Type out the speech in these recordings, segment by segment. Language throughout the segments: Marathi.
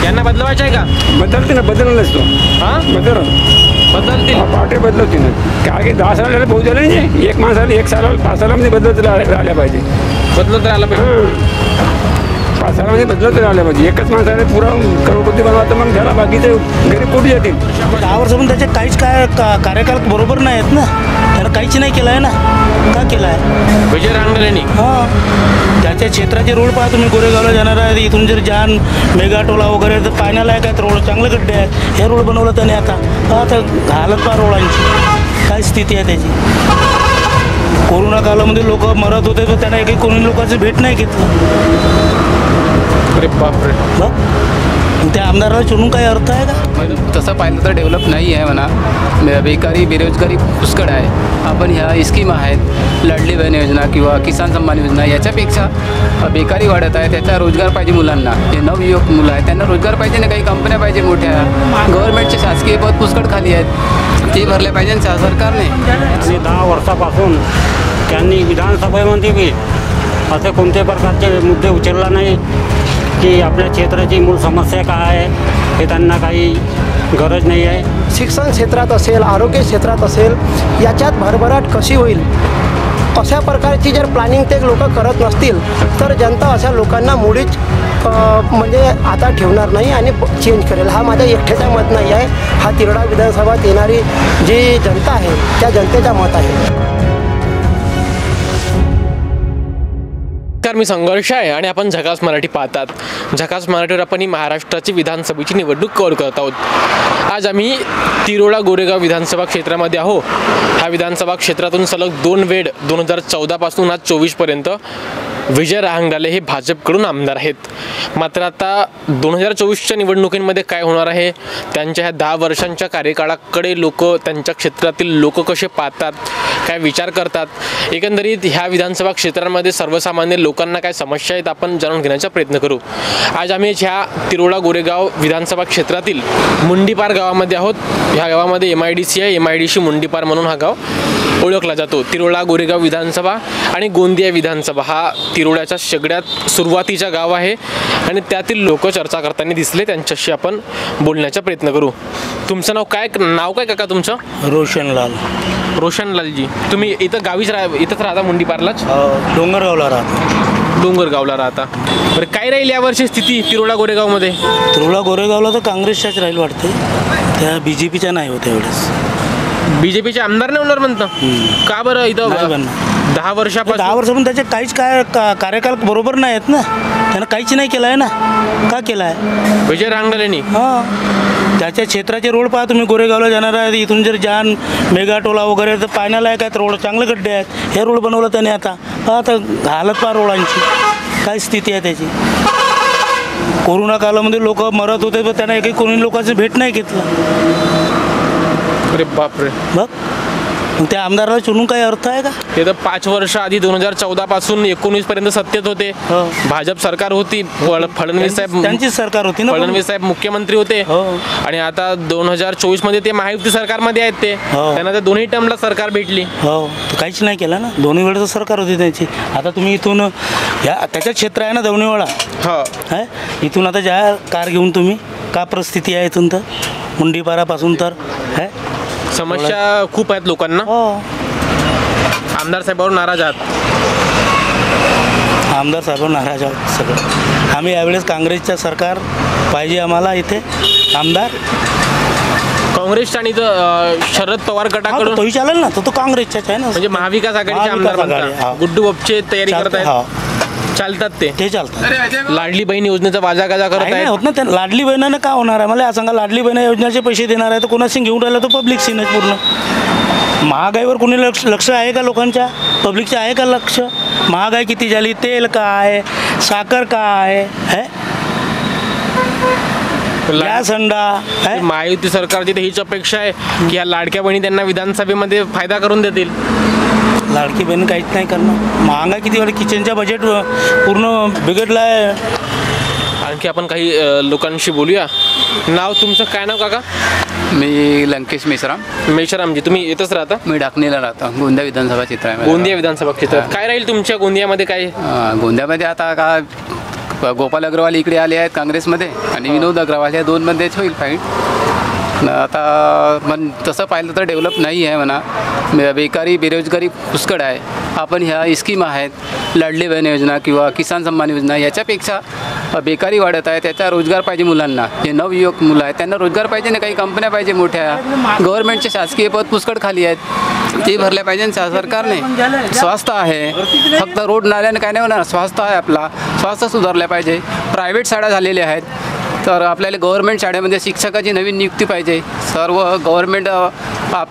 यांना बदलवायचं आहे का? बदलते ना, बदलणारच तो. हां, बदलतील. पार्टी बदलवते ना. काय की 10 सालाला भाऊ झाले नाही, एक माणसाला 1 सालाला 5 सालामध्ये बदलत राहिल्या पाहिजे. बदलत राहिला पाहिजे. 5 सालामध्ये बदलत राहिल्या पाहिजे. एकच माणसाने पुरा करोडपती बनवा तर मग त्याला बाकीचे गरीब कुठे येतील. 10 वर्षापासून त्याचे काहीच कार्यकाळ बरोबर नाही आहेत ना. त्यानं काहीच नाही केलं आहे ना. का केलं आहे विजय रांगणेंनी? हां, त्याच्या क्षेत्राचे रोड पहा तुम्ही. गोरेगावला जाणार आहे, इथून जर जान मेगाटोला वगैरे तर पाहण्याला आहे काय, रोड चांगले गड्डे आहेत. हे रोड बनवलं त्याने. आता हालत पहा रोडांची, काय स्थिती आहे त्याची. कोरोना कालामध्ये लोक मरत होते तर त्यांना एकही कोणी लोकांची भेट नाही घेतलं. अरे बापरे. त्या आमदाराला चुनून काही अर्थ आहे का? तसं पाहिलं तर डेव्हलप नाही आहे म्हणा. बेकारी बेरोजगारी पुष्कळ आहे. आपण ह्या स्कीम आहेत, लाडली बहीण योजना किंवा किसान सन्मान योजना, याच्यापेक्षा बेकारी वाढत आहे. त्याचा रोजगार पाहिजे मुलांना. जे नवयुवक मुलं आहेत त्यांना रोजगार पाहिजे ना. काही कंपन्या पाहिजे मोठ्या. गव्हर्नमेंटचे शासकीय पद पुष्कळ खाली आहेत, ते भरले पाहिजे सरकारने. 10 वर्षापासून त्यांनी विधानसभेमध्ये बी असे कोणत्याही प्रकारचे मुद्दे उचलला नाही की आपल्या क्षेत्राची मूळ समस्या काय आहे हे त्यांना काही गरज नाही आहे. शिक्षण क्षेत्रात असेल, आरोग्य क्षेत्रात असेल, याच्यात भरभराट कशी होईल अशा प्रकारची जर प्लॅनिंग ते लोक करत नसतील तर जनता अशा लोकांना मुळीच म्हणजे आता ठेवणार नाही आणि चेंज करेल. हा माझा एकट्याचा मत नाही आहे, हा तिरोडा विधानसभात येणारी जी जनता आहे त्या जनतेचा मत आहे. मी संघर्ष आहे आणि आपण झकास मराठी पाहतात. झकास मराठीवर आपण ही महाराष्ट्राची विधानसभेची निवडणूक कव्हर करत आहोत. आज आम्ही तिरोडा गोरेगाव विधानसभा क्षेत्रामध्ये आहो. ह्या विधानसभा क्षेत्रातून सलग 2 वेळ 2014 पासून आज 24 पर्यंत विजय राहंगडाले हे भाजपकडून आमदार आहेत. मात्र आता 2024च्या निवडणुकींमध्ये काय होणार आहे, त्यांच्या ह्या 10 वर्षांच्या कार्यकाळाकडे लोक, त्यांच्या क्षेत्रातील लोक कसे पाहतात, काय विचार करतात, एकंदरीत ह्या विधानसभा क्षेत्रांमध्ये सर्वसामान्य लोकांना काय समस्या आहेत आपण जाणून घेण्याचा प्रयत्न करू. आज आम्ही ह्या तिरोडा गोरेगाव विधानसभा क्षेत्रातील मुंडीपार गावामध्ये आहोत. ह्या गावामध्ये MIDC आहे. MIDC मुंडीपार म्हणून हा गाव ओळखला जातो. तिरोडा गोरेगाव विधानसभा आणि गोंदिया विधानसभा हा तिरोड्याच्या सगळ्यात सुरुवातीचा गाव आहे आणि त्यातील लोक चर्चा करताना दिसले. त्यांच्याशी आपण बोलण्याचा प्रयत्न करू. तुमचं नाव काय काका तुमचं? रोशनलाल. रोशनलालजी, तुम्ही इथं गावीच इथंच राहता मुंडीपारलाच? डोंगरगावला राहतो. डोंगरगावला राहता. बरं, काय राहील यावर्षी स्थिती तिरोडा गोरेगावमध्ये? तिरोडा गोरेगावला तर काँग्रेसच्याच राहील वाटते, त्या BJPच्या नाही होत्या एवढेच. BJPचे आमदार नाही होणार म्हणतं? का बरं? इथं 10 वर्षापासून त्याचे काहीच कार्यकाळ बरोबर नाही आहेत ना. त्यानं काहीच नाही केलं आहे ना. का केलं आहे विजय रांगणेंनी? हां, त्याच्या क्षेत्राचे रोड पहा तुम्ही. गोरेगावला जाणार आहे, इथून जर जान मेगाटोला वगैरे तर पाहण्याला आहे काय, रोड चांगले गड्डे आहेत. हे रोड बनवलं त्याने. आता हालत पहा रोडांची, काय स्थिती आहे त्याची. कोरोना कालामध्ये लोक मरत होते तर त्यांना एकही कोणी लोकांची भेट नाही घेतलं. अरे बापरे. बघ, त्या आमदाराला चुनून काही अर्थ आहे का? ते तर 5 वर्ष आधी 2014 पासून 19 पर्यंत सत्तेत होते. भाजप सरकार होती. फडणवीस साहेब, त्यांचीच सरकार होती ना. फडणवीस साहेब मुख्यमंत्री होते. आणि आता 2024 मध्ये ते महायुती सरकारमध्ये आहेत. ते त्यांना तर दोन्ही टर्मला सरकार भेटली. काहीच नाही केलं ना. दोन्ही वेळेचं सरकार होती त्यांची. आता तुम्ही इथून त्याच्यात क्षेत्र आहे ना दवणीवाडा. हा, इथून आता ज्या कार घेऊन तुम्ही, का परिस्थिती आहे इथून तर मुंडीपारापासून तर समस्या खूप आहेत लोकांना. आमदार साहेबांवर नाराज आहात? आमदार साहेबांवर नाराज आहोत सगळं. आम्ही यावेळेस काँग्रेसचं सरकार पाहिजे आम्हाला इथे आमदार. काँग्रेसच्या आणि शरद पवार गटाकडून तोही चालेल ना. तो काँग्रेसच्याच आहे ना. म्हणजे महाविकास आघाडीचे आमदार गुड्डू बापचे तयारी करत आहेत. चालतात ते चालतात. लाडली बहीण योजनेचा वाजागाजा करत आहे. होत ना. त्या लाडली बहिणानं का होणार आहे मला सांगा. लाडली बहीण योजनेचे पैसे देणार आहे तर कोणाशी घेऊन राहिला? तो पब्लिक सीन आहे पूर्ण. महागाईवर कोणी लक्ष आहे का लोकांच्या? पब्लिकचं आहे का लक्ष? महागाई किती झाली, तेल काय, साखर काय आहे, गॅस अंडा. महायुती सरकारची तर हीच अपेक्षा आहे की या लाडक्या बहिणी त्यांना विधानसभेमध्ये फायदा करून देतील. लाडकी बहीण काहीच नाही करणार. महागाई किती वाढली, किचनचा बजेट पूर्ण बिघडला आहे. आणखी आपण काही लोकांशी बोलूया. नाव तुमचं काय नाव काका? मी लंकेश मेश्राम. मेश्रामजी, तुम्ही येतच राहता? मी डाकणीला राहतो. गोंदिया विधानसभा क्षेत्र आहे. गोंदिया विधानसभा क्षेत्रात काय राहील तुमच्या गोंदियामध्ये? काय गोंदियामध्ये आता का गोपाल अग्रवाल इकडे आले आहेत काँग्रेसमध्ये आणि विनोद अग्रवाल ह्या दोनमध्येच होईल फाईट. आता पण तसं पाहिलं तर डेव्हलप नाही आहे म्हणा. बेकारी बेरोजगारी पुष्कळ आहे. आपण ह्या स्कीम आहेत लाडली बहीण योजना किंवा किसान सन्मान योजना याच्यापेक्षा बेकारी वाढत आहे. त्याचा रोजगार पाहिजे मुलांना. जे नवयुवक मुलं आहेत त्यांना रोजगार पाहिजे ना. काही कंपन्या पाहिजे मोठ्या. गव्हर्नमेंटचे शासकीय पद पुष्कळ खाली आहेत ते भरले पाहिजे सरकारने. स्वास्थ्य आहे फक्त रोड नाल्याने काय नाही होणार. स्वास्थ्य आहे आपला. स्वास्थ्य सुधारलं पाहिजे. प्रायव्हेट शाळा झालेल्या आहेत तर आपल्याला गव्हर्नमेंट शाळेमध्ये शिक्षकाची नवीन नियुक्ती पाहिजे. सर्व गव्हर्नमेंट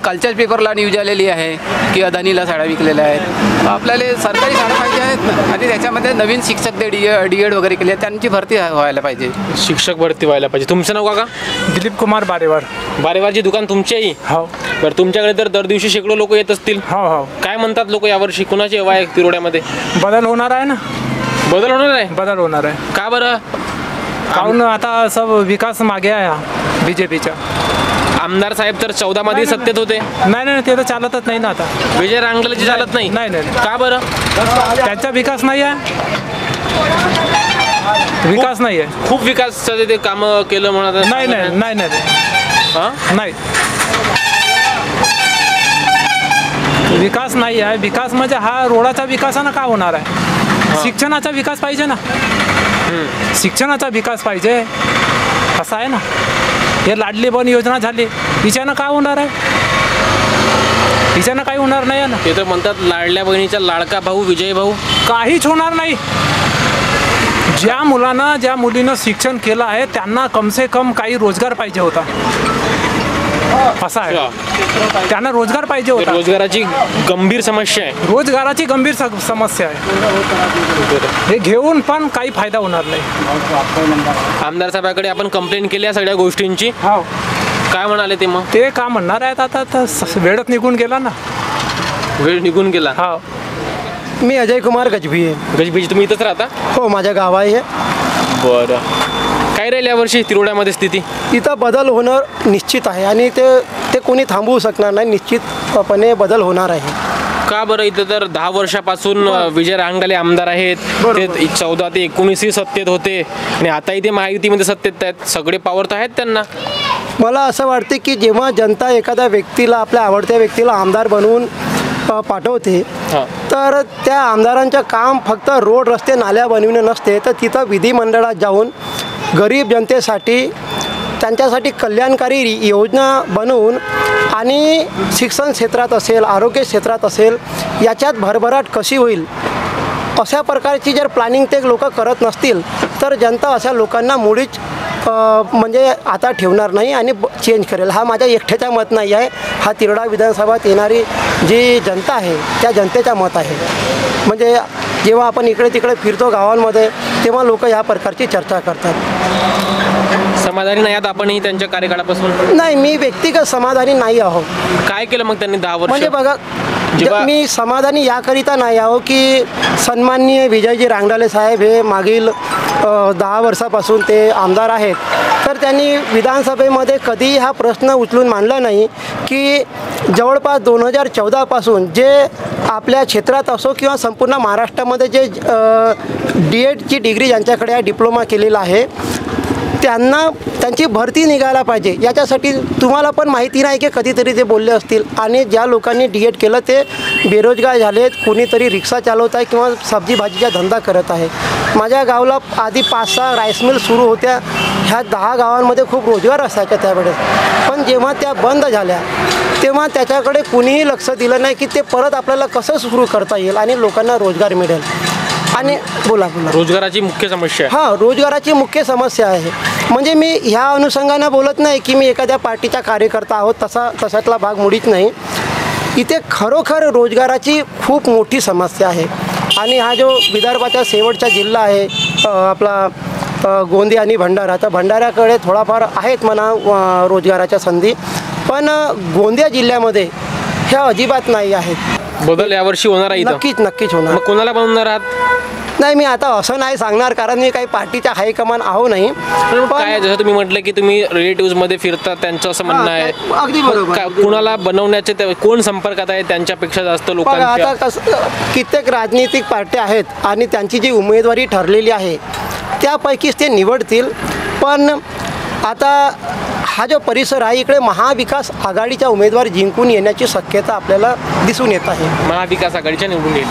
कालच्याच पेपरला न्यूज आलेली आहे की अदानीला शाळा विकलेल्या आहेत. आपल्याला सरकारी शाळा पाहिजे आहेत ना आणि त्याच्यामध्ये नवीन शिक्षक ते डी.एड वगैरे केले त्यांची भरती व्हायला पाहिजे. शिक्षक भरती व्हायला पाहिजे. तुमचं नाव काका? दिलीप कुमार बारेवार. बारेवारची दुकान तुमची आहे? हो. बरं, तुमच्याकडे तर दर दिवशी शेकडो लोक येत असतील. हो हो. काय म्हणतात लोक यावर्षी? कुणाची हवा आहे तिरोड्यामध्ये? बदल होणार आहे ना. बदल होणार आहे? बदल होणार आहे. का बरं? काहून आता सब विकास मागे आहे बीजेपीचा. आमदार साहेब तर 14 मध्ये सत्तेत होते. नाही नाही ते तर चालतच नाही ना आता. विजय रांगलेची चालत नाही? नाही नाही. का बरं? त्यांचा विकास नाही आहे. विकास नाही आहे. खूप विकासाचे ते कामं केलं म्हणत. नाही नाही नाही नाही हां नाही. विकास नाही आहे. विकास म्हणजे हा रोडाचा विकासानं का होणार आहे? शिक्षणाचा विकास पाहिजे ना. शिक्षणाचा विकास पाहिजे असं आहे ना. हे लाडली बहीण योजना झाली हिच्यानं काय होणार आहे? हिच्यानं काही होणार नाही आहे ना. ते तर म्हणतात लाडल्या बहिणीचा लाडका भाऊ विजय भाऊ. काहीच होणार नाही. ज्या मुलानं ज्या मुलीनं शिक्षण केलं आहे त्यांना कमसे कम काही रोजगार पाहिजे होता असं आहे. त्यांना रोजगार पाहिजे होता. रोजगाराची गंभीर समस्या आहे. रोजगाराची गंभीर समस्या आहे. हे घेऊन पण काही फायदा होणार नाही. आमदार साहेबाकडे आपण कंप्लेंट केली या सगळ्या गोष्टींची. हो. काय म्हणाले ते मग? ते का म्हणणार आहेत आता वेळच निघून गेला ना. वेळ निघून गेला. हो. मी अजय कुमार गजभी आहे. गजबीजी तुम्ही इथंच राहता? हो, माझ्या गाव आहे हे. बरं, काय राहील यावर्षी तिरोड्यामध्ये स्थिती? इथं बदल होणं निश्चित आहे आणि ते कोणी थांबवू शकणार नाही. निश्चितपणे बदल होणार आहे. का बरं? इथं तर 10 वर्षापासून विजय रांगले आमदार आहेत. ते 14 ते 19 सत्तेत होते आणि आताही ते महायुतीमध्ये सत्तेत आहेत. सगळे पावर तर आहेत त्यांना. मला असं वाटते की जेव्हा जनता एखाद्या व्यक्तीला, आपल्या आवडत्या व्यक्तीला आमदार बनवून पाठवते तर त्या आमदारांचं काम फक्त रोड रस्ते नाल्या बनविणे नसते तर तिथं विधिमंडळात जाऊन गरीब जनतेसाठी त्यांच्यासाठी कल्याणकारी योजना बनवून आणि शिक्षण क्षेत्रात असेल, आरोग्य क्षेत्रात असेल याच्यात भरभराट कशी होईल अशा प्रकारची जर प्लॅनिंग ते लोक करत नसतील तर जनता अशा लोकांना मुळीच म्हणजे आता ठेवणार नाही आणि चेंज करेल. हा माझ्या एकट्याचा मत नाही आहे. हा तिरोडा विधानसभात येणारी जी जनता आहे त्या जनतेचा मत आहे. म्हणजे जेव्हा आपण इकडे तिकडे फिरतो गावांमध्ये तेव्हा लोक या प्रकारची चर्चा करतात. समाधानी नाही आहात आपणही त्यांच्या कार्यकाळापासून? नाही, मी व्यक्तिगत समाधानी नाही आहो. काय केलं मग त्यांनी 10 वर्ष? म्हणजे बघा, मी समाधानी याकरिता नाही आहो की सन्माननीय विजयजी रांगले साहेब हे मागील 10 वर्षापासून ते आमदार आहेत तर त्यांनी विधानसभेमध्ये कधीही हा प्रश्न उचलून मांडला नाही की जवळपास 2014 पासून जे आपल्या क्षेत्रात असो किंवा संपूर्ण महाराष्ट्रामध्ये जे D.एडची डिग्री ज्यांच्याकडे आहे, डिप्लोमा केलेला आहे, त्यांची भरती निघायला पाहिजे. याच्यासाठी तुम्हाला पण माहिती नाही की कधीतरी ते बोलले असतील. आणि ज्या लोकांनी D.एड केलं ते बेरोजगार झालेत. कुणीतरी रिक्षा चालवत आहे किंवा सब्जी भाजीचा धंदा करत आहे. माझ्या गावाला आधी 5-6 राईस मिल सुरू होत्या. ह्या 10 गावांमध्ये खूप रोजगार असायचा त्यावेळेस. पण जेव्हा त्या बंद झाल्या तेव्हा त्याच्याकडे कुणीही लक्ष दिलं नाही की ते परत आपल्याला कसं सुरू करता येईल आणि लोकांना रोजगार मिळेल. आणि बोला रोजगाराची मुख्य समस्या. हां, रोजगाराची मुख्य समस्या आहे. म्हणजे मी ह्या अनुषंगानं बोलत नाही की मी एखाद्या पार्टीचा कार्यकर्ता आहोत, तशातला भाग मुळीच नाही. इथे खरोखर रोजगाराची खूप मोठी समस्या आहे. आणि हा जो विदर्भाचा शेवटचा जिल्हा आहे आपला गोंदिया आणि भंडारा, तर भंडाऱ्याकडे थोडाफार आहेत म्हणा रोजगाराच्या संधी, पण गोंदिया जिल्ह्यामध्ये ह्या अजिबात नाही आहेत. बदल यावर्षी होणार आहे? नक्कीच होणार. मग कोणाला बनवणार आहात? नाही, मी आता असं नाही सांगणार, कारण मी काही पार्टीच्या हायकमान आहो नाही. काय जसं तुम्ही म्हटलं की तुम्ही रिलेटिव्हमध्ये फिरता, त्यांचं असं म्हणणं आहे अगदी बरोबर. कुणाला बनवण्याचे कोण संपर्कात आहे त्यांच्यापेक्षा जास्त बघा, लोकांच्या आता कित्येक राजनीतिक पार्ट्या आहेत आणि त्यांची जी उमेदवारी ठरलेली आहे त्यापैकीच ते निवडतील. पण आता हा जो परिसर आहे इकडे महाविकास आघाडीचा उमेदवार जिंकून येण्याची शक्यता आपल्याला दिसून येत आहे. महाविकास आघाडीच्या निवडून येईल.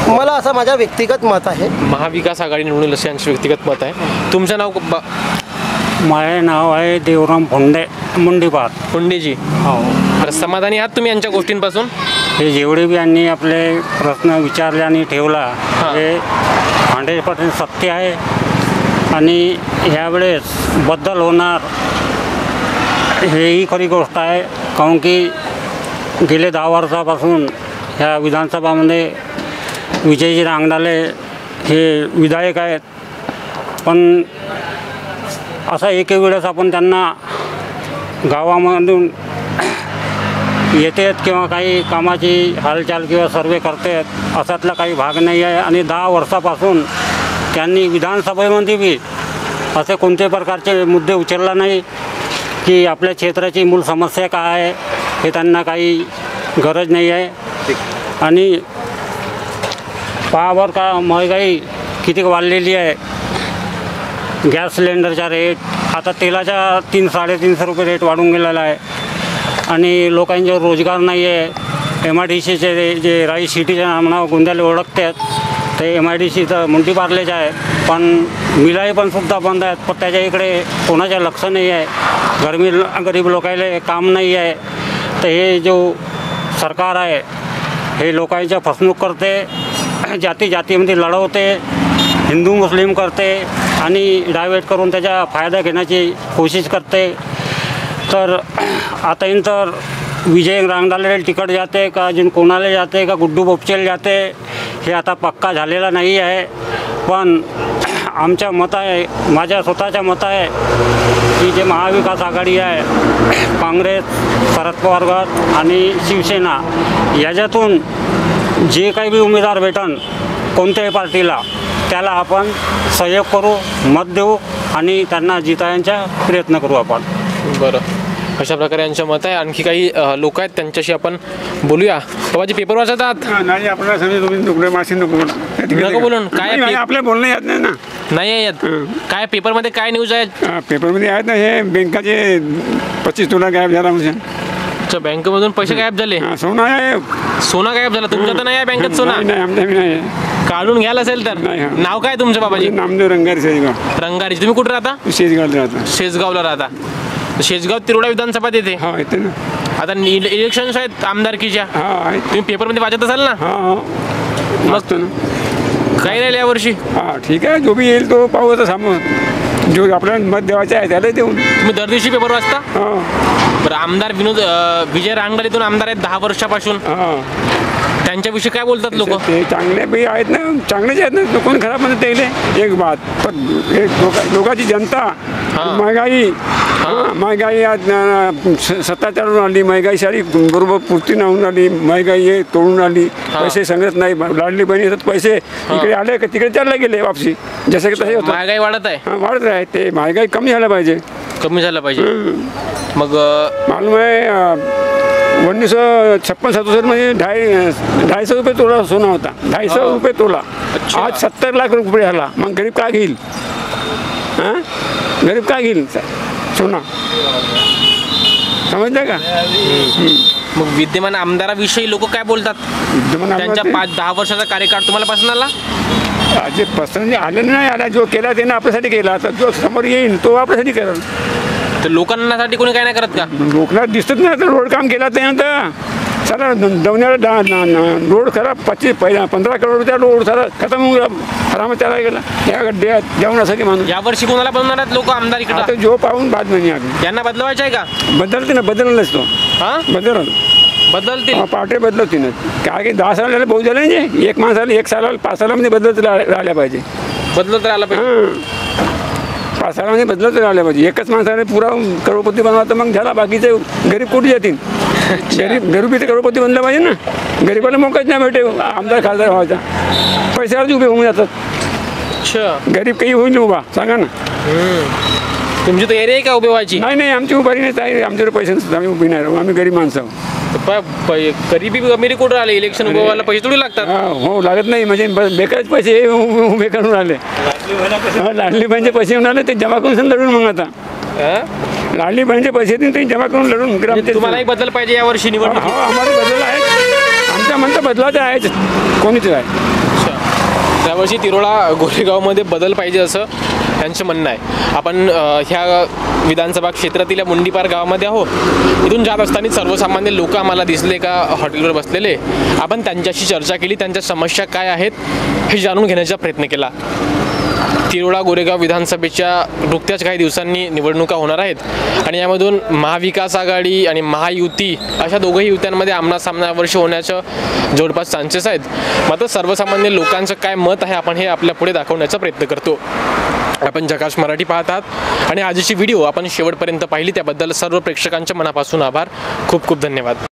मला असं माझ्या व्यक्तिगत मत आहे. महाविकास आघाडी निवडून येईल असं यांचं व्यक्तिगत मत आहे. तुमचं नाव माझे नाव आहे देवराम फोंडे मुंडीपार. पुंडेजी. तर समाधानी आहात तुम्ही यांच्या गोष्टींपासून? हे जेवढे बी यांनी आपले प्रश्न विचारले आणि ठेवला हे 100% सत्य आहे आणि यावेळेस बदल होणार हेही खरी गोष्ट आहे. काऊन की गेले 10 वर्षापासून ह्या विधानसभामध्ये विजयजी रांगडाले हे विधायक आहेत. पण असा एकही वेळेस आपण त्यांना गावामधून येतात किंवा काही कामाची हालचाल किंवा सर्वे करतात असातला काही भाग नाही आहे. आणि 10 वर्षापासून त्यांनी विधानसभेमध्ये बी असे कोणत्याही प्रकारचे मुद्दे उचलला नाही की आपल्या क्षेत्राची मूळ समस्या काय आहे हे त्यांना काही गरज नाही आहे. आणि पहावर का महागाई किती वाढलेली आहे. गॅस सिलेंडरचा रेट आता तेलाच्या 300-350 रुपये रेट वाढून गेलेला आहे. आणि लोकांच्यावर रोजगार नाही आहे. MIDCचे जे राई सिटीच्या नावानं गोंद्याला ओळखतात ते MIDC तर मुंडीपारलेच आहे. पण मिलाही पण सुद्धा बंद आहेत. पण त्याच्या इकडे कोणाचं लक्ष नाही आहे. गरीब लोकांना काम नाही आहे. तर हे जो सरकार आहे हे लोकांच्या फसवणूक करते, जातीमध्ये लढवते, हिंदू मुस्लिम करते आणि डायव्हर्ट करून त्याचा फायदा घेण्याची कोशिश करते. तर आता तर विजय रांगडाले तिकट जाते का अजून कोणाला जाते का गुड्डू बोपचेला जाते हे आता पक्का झालेला नाही आहे. पण आमच्या मत आहे, माझ्या स्वतःच्या मत आहे की जे महाविकास आघाडी आहे, काँग्रेस, शरद पवार गट आणि शिवसेना याच्यातून जे काही बी उमेदवार भेटन कोणत्याही पार्टीला त्याला आपण सहयोग करू, मत देऊ आणि त्यांना जितायचा प्रयत्न करू आपण. बरं, अशा प्रकारे यांचं मत आहे. आणखी काही लोक आहेत त्यांच्याशी आपण बोलूया. बाबाजी पेपर वाचत आहात? नाही, आपल्याला समजा तुम्ही नुकडे माशी नको बोलून. काय आपल्या बोलणं येत नाही ना. नाही येत? काय पेपरमध्ये काय न्यूज आहेत? पेपरमध्ये आहेत ना, हे बँकाचे 25 तोला गायब झाला म्हणजे. अच्छा, बँकेमधून पैसे गायब झाले? सोना आहे. सोना गायब झाला? तुमचं तर नाही आहे बँकेत सोना? नाही, आमच्या नाही. काढून घ्याल असेल तर? नाव काय तुमचं बाबाजी? नामदेव रंगारी, शेजगाव. रंगारी. तुम्ही कुठे राहता? शेजगावला राहता. शेजगावला राहता. शेजगाव तिरोडा विधानसभा येते? हा, येते ना. आता इलेक्शन्स आहेत आमदारकीच्या. हा, तुम्ही पेपरमध्ये वाचत असाल ना? हा, मस्त ना. काही राहील यावर्षी? हा, ठीक आहे. जो बी येईल तो पाहू आता सामोर. जो आपल्याला मत द्यावायचं आहे त्याला देऊन. तुम्ही दर दिवशी पेपर वाचता? हा. बरं, आमदार विजय रांगडालेतून आमदार आहेत 10 वर्षापासून. हा, त्यांच्याविषयी काय बोलतात लोक? ते चांगले बी आहेत ना, चांगलेच आहेत ना. कोण खराब म्हणत त्याले एक बात. पण लोकांची जनता महागाई, महागाई आज सत्ता चालून आली. महागाई सारी बरोबर पूर्ती होऊन आली. महागाई हे तोडून आली. पैसे संगत नाही. लाडली बहिणी येतात पैसे इकडे आले का तिकडे चालले गेले वापसी. जसं की तसे होतं. महागाई वाढत आहे? वाढत आहे. ते महागाई कमी झालं पाहिजे. कमी झालं पाहिजे. मग मालूम आहे 1956-67 मध्ये 250 रुपये तोला सोना होता. 250 रुपये तोला. आज 70 लाख रुपये झाला. मग गरीब का घेईल? हां, गरीब का घेईल सोना? समजलं का? मग विद्यमान आमदाराविषयी लोक काय बोलतात? त्यांच्या 5-10 वर्षाचा कार्यकाळ तुम्हाला पसंत आला? जे पसंत आलं नाही आला, जो केला त्यानं आपल्यासाठी केला. आता जो समोर येईल तो आपल्यासाठी करेल. तर लोकांसाठी कोणी काय नाही करत का? लोकांना दिसतच नाही. आता रोड काम केला त्यानंतर सारा दवण्याला रोड खरा 15 करोड रुपया रोड सारा खतम होऊन गेला. हराम त्याला गेला या गड्ड्यात जेवणासाठी माणूस. यावर्षी कोणाला बनवणार आहेत लोक आमदार इकडे? आता जो पाहून बाद नाही आली. यांना बदलवायचं आहे का? बदलते ना, बदललाच तो. हां, बदलतील. पार्टी बदलवते ना. काय की 10 साला बहुत झाले म्हणजे एक माणसाला 1 सालाला 5 सालामध्ये बदलत राहिल्या पाहिजे. बदलत राहिला पाहिजे. 5 सालामध्ये बदलत राहिल्या पाहिजे. एकच माणसाने पुरा करोडपती बनवा तर मग झाला. बाकीचे गरीब कुठे जातील? गरिबी तर करोडपती बनलं पाहिजे ना. गरिबाला मोकाच नाही भेटे आमदार खासदार व्हायचा. पैशावरच उभे होऊन जातात. अच्छा, गरीब काही होईल उभा सांगा ना. तुमची तयारी आहे का उभी व्हायची? नाही आमची उभारी नाही आहे. आमच्याकडे पैसे नसतात. आम्ही उभी नाही राहू. आम्ही गरीब माणसं आहोत. गरिबी अमिरी कुठं आले? इलेक्शन उभं व्हायला पैसे थोडी लागतात. हो लागत नाही म्हणजे बेकारच पैसे हे उभे करून आले. लाडली बहिणीचे पैसे येऊन आले ते जमा करून लढून मग आता लाडली बहिणीचे पैसे देऊन ते जमा करून लढून तुम्हालाही बदल पाहिजे यावर्षी निवडणूक. हो आम्हाला बदल आहे. आमच्या म्हणता बदलाचं आहेच. कोणीच आहे. यावर्षी तिरोळा गोरेगावमध्ये बदल पाहिजे असं त्यांचं म्हणणं आहे. आपण ह्या विधानसभा क्षेत्रातील या मुंडीपार गावामध्ये आहो. इथून जात असताना सर्वसामान्य लोक आम्हाला दिसले का हॉटेलवर बसलेले. आपण त्यांच्याशी चर्चा केली. त्यांच्या समस्या काय आहेत हे जाणून घेण्याचा प्रयत्न केला. तिरोळा गोरेगाव विधानसभेच्या नुकत्याच काही दिवसांनी निवडणुका होणार आहेत आणि यामधून महाविकास आघाडी आणि महायुती अशा दोघंही युत्यांमध्ये आमनासामना वर्ष होण्याचं जवळपास चान्सेस आहेत. मात्र सर्वसामान्य लोकांचं काय मत आहे आपण हे आपल्या पुढे दाखवण्याचा प्रयत्न करतो. आपण झकास मराठी पाहत आहात आणि आजची व्हिडिओ आपण शेवटपर्यंत पाहिली त्याबद्दल सर्व प्रेक्षकांच्या मनापासून आभार. खूप खूप धन्यवाद.